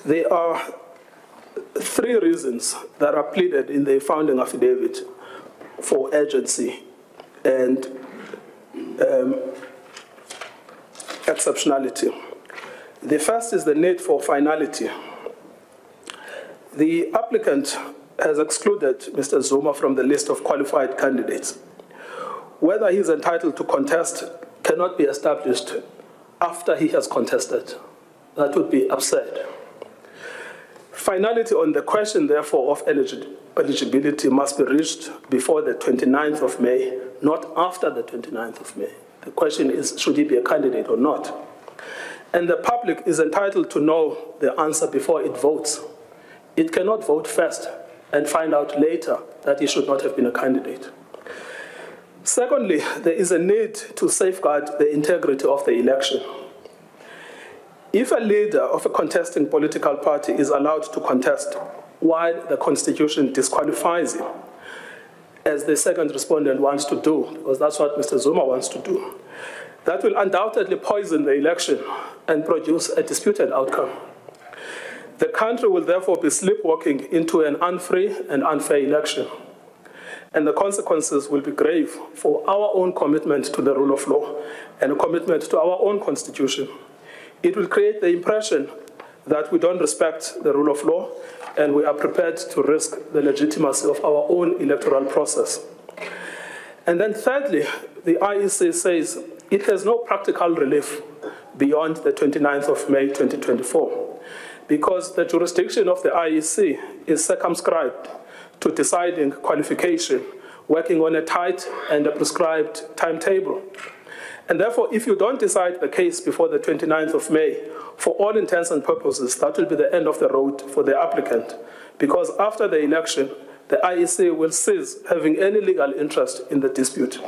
There are three reasons that are pleaded in the founding affidavit for urgency and exceptionality. The first is the need for finality. The applicant has excluded Mr. Zuma from the list of qualified candidates. Whether he is entitled to contest cannot be established after he has contested. That would be absurd. Finality on the question, therefore, of eligibility must be reached before the 29th of May, not after the 29th of May. The question is, should he be a candidate or not? And the public is entitled to know the answer before it votes. It cannot vote first and find out later that he should not have been a candidate. Secondly, there is a need to safeguard the integrity of the election. If a leader of a contesting political party is allowed to contest while the Constitution disqualifies him, as the second respondent wants to do, because that's what Mr. Zuma wants to do, that will undoubtedly poison the election and produce a disputed outcome. The country will therefore be sleepwalking into an unfree and unfair election, and the consequences will be grave for our own commitment to the rule of law and a commitment to our own Constitution. It will create the impression that we don't respect the rule of law and we are prepared to risk the legitimacy of our own electoral process. And then thirdly, the IEC says it has no practical relief beyond the 29th of May 2024 because the jurisdiction of the IEC is circumscribed to deciding qualification, working on a tight and a prescribed timetable. And therefore, if you don't decide the case before the 29th of May, for all intents and purposes, that will be the end of the road for the applicant, because after the election, the IEC will cease having any legal interest in the dispute.